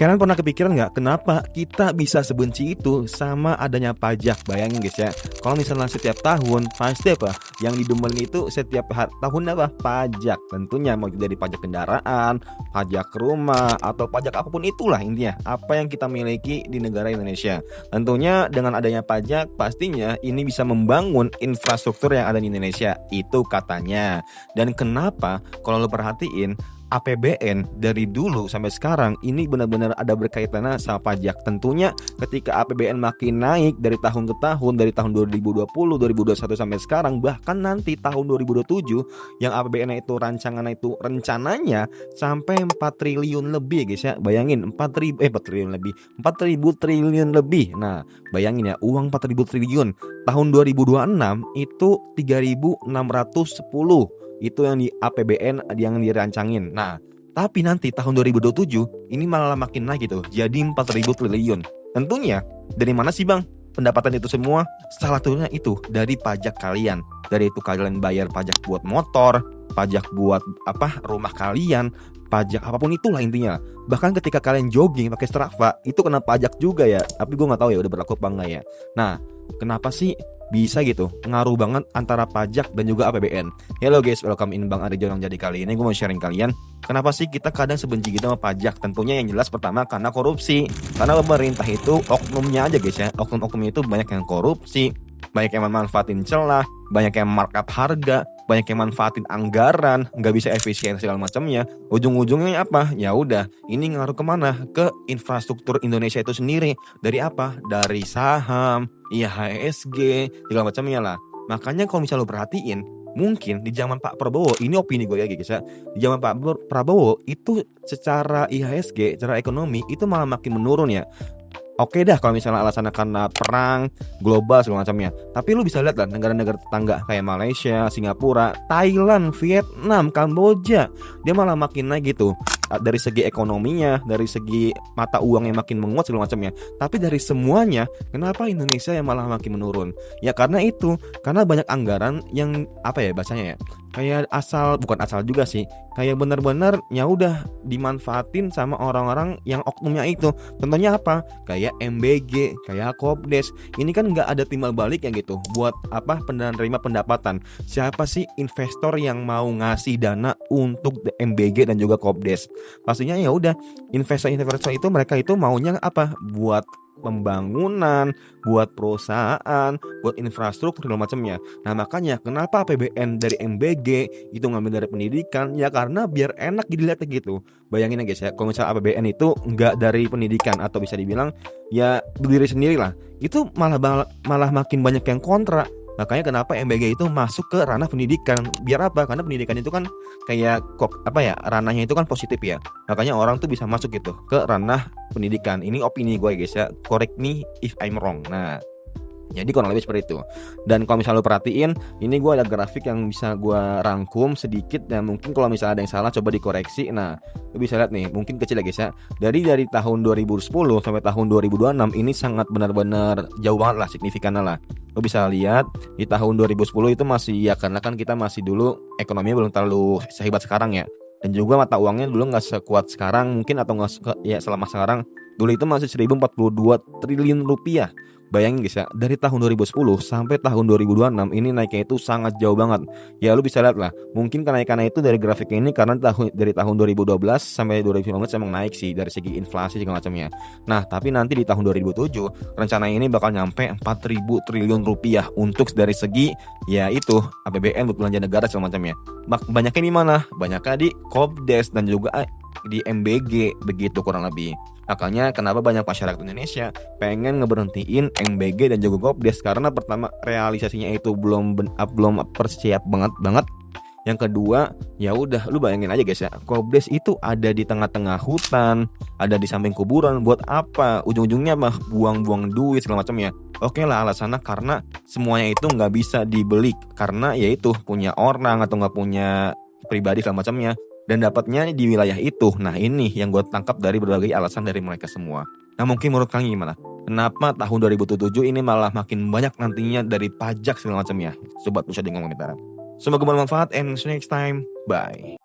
Kalian pernah kepikiran nggak kenapa kita bisa sebenci itu sama adanya pajak? Bayangin guys ya, kalau misalnya setiap tahun pasti apa yang didemen itu setiap tahun apa? Pajak. Tentunya mau dari pajak kendaraan, pajak rumah, atau pajak apapun itulah intinya. Apa yang kita miliki di negara Indonesia. Tentunya dengan adanya pajak pastinya ini bisa membangun infrastruktur yang ada di Indonesia. Itu katanya. Dan kenapa kalau lo perhatiin APBN dari dulu sampai sekarang ini benar-benar ada berkaitannya sama pajak. Tentunya ketika APBN makin naik dari tahun ke tahun, dari tahun 2020, 2021 sampai sekarang, bahkan nanti tahun 2027 yang APBN itu rencananya sampai 4 triliun lebih guys ya. Bayangin 4 triliun lebih, 4.000 triliun lebih. Nah, bayangin ya, uang 4.000 triliun tahun 2026 itu 3.610. Itu yang di APBN yang dirancangin. Nah, tapi nanti tahun 2027 ini malah makin naik gitu, jadi 4.000 triliun. Tentunya dari mana sih bang pendapatan itu semua? Salah satunya itu dari pajak kalian. Dari itu kalian bayar pajak buat motor, pajak buat rumah kalian, pajak apapun itulah intinya. Bahkan ketika kalian jogging pakai Strava itu kena pajak juga ya. Tapi gue nggak tahu ya udah berlaku apa enggak ya. Nah, kenapa sih bisa gitu ngaruh banget antara pajak dan juga APBN? Hello guys, welcome in Bang Arijo. Yang jadi kali ini gue mau sharing kalian kenapa sih kita kadang sebenci gitu sama pajak. Tentunya yang jelas pertama karena korupsi. Karena pemerintah itu oknumnya aja guys ya, oknum-oknumnya itu banyak yang korupsi, banyak yang memanfaatin celah, banyak yang markup harga, banyak yang manfaatin anggaran, nggak bisa efisien segala macamnya. Ujung-ujungnya apa? Ya udah, ini ngaruh kemana? Ke infrastruktur Indonesia itu sendiri. Dari apa? Dari saham, IHSG, segala macamnya lah. Makanya kalau misalnya lo perhatiin, mungkin di zaman Pak Prabowo, ini opini gue ya guys ya, di zaman Pak Prabowo itu secara IHSG, secara ekonomi itu malah makin menurun ya. Oke dah kalau misalnya alasannya karena perang global segala macamnya. Tapi lu bisa lihat lah negara-negara tetangga kayak Malaysia, Singapura, Thailand, Vietnam, Kamboja, dia malah makin naik gitu. Dari segi ekonominya, dari segi mata uang yang makin menguat segala macamnya. Tapi dari semuanya, kenapa Indonesia yang malah makin menurun? Ya karena itu, karena banyak anggaran yang bacanya ya, kayak bukan asal juga sih, kayak benar-benar ya udah dimanfaatin sama orang-orang yang oknumnya itu. Contohnya apa? Kayak MBG, kayak Kopdes. Ini kan nggak ada timbal balik ya gitu. Buat penerima pendapatan. Siapa sih investor yang mau ngasih dana untuk MBG dan juga Kopdes? Pastinya ya udah investor-investor itu mereka itu maunya apa? Buat pembangunan, buat perusahaan, buat infrastruktur dan macamnya. Nah makanya kenapa APBN dari MBG itu ngambil dari pendidikan? Ya karena biar enak dilihat gitu. Bayangin ya guys ya, kalau misalnya APBN itu nggak dari pendidikan atau bisa dibilang ya berdiri sendiri lah, itu malah makin banyak yang kontra. Makanya kenapa MBG itu masuk ke ranah pendidikan. Biar apa? Karena pendidikan itu kan kayak ranahnya itu kan positif ya. Makanya orang tuh bisa masuk gitu ke ranah pendidikan. Ini opini gue guys ya, correct me if I'm wrong. Nah, jadi kurang lebih seperti itu. Dan kalau misalnya lo perhatiin, ini gue ada grafik yang bisa gue rangkum sedikit. Dan mungkin kalau misalnya ada yang salah coba dikoreksi. Nah, lo bisa lihat nih, mungkin kecil ya guys ya. Dari tahun 2010 sampai tahun 2026 ini sangat benar-benar jauh banget lah, signifikan lah. Lo bisa lihat di tahun 2010 itu masih ya, karena kan kita masih dulu ekonominya belum terlalu sehebat sekarang ya. Dan juga mata uangnya dulu gak sekuat sekarang mungkin, atau selama sekarang. Dulu itu masih 1.042 triliun rupiah. Bayangin guys ya, dari tahun 2010 sampai tahun 2026 ini naiknya itu sangat jauh banget. Ya lu bisa lihat lah, mungkin kenaikannya itu dari grafik ini karena dari tahun 2012 sampai 2019 emang naik sih dari segi inflasi segala macamnya. Nah tapi nanti di tahun 2007 rencana ini bakal nyampe 4.000 triliun rupiah untuk dari segi ya itu APBN buat belanja negara segala macamnya. Banyaknya di mana? Banyaknya di Kopdes dan juga di MBG, begitu kurang lebih. Makanya kenapa banyak masyarakat Indonesia pengen ngeberhentiin MBG dan juga Kopdes, karena pertama realisasinya itu belum persiap banget. Yang kedua, ya udah lu bayangin aja guys ya, Kopdes itu ada di tengah-tengah hutan, ada di samping kuburan. Buat apa? Ujung-ujungnya mah buang-buang duit segala macamnya. Oke lah alasannya karena semuanya itu nggak bisa dibeli, karena ya itu punya orang atau nggak punya pribadi segala macamnya. Dan dapatnya di wilayah itu. Nah ini yang gue tangkap dari berbagai alasan dari mereka semua. Nah mungkin menurut kalian gimana? Kenapa tahun 2007 ini malah makin banyak nantinya dari pajak segala macamnya? Coba tulis di kolom komentar. Semoga bermanfaat and see you next time. Bye.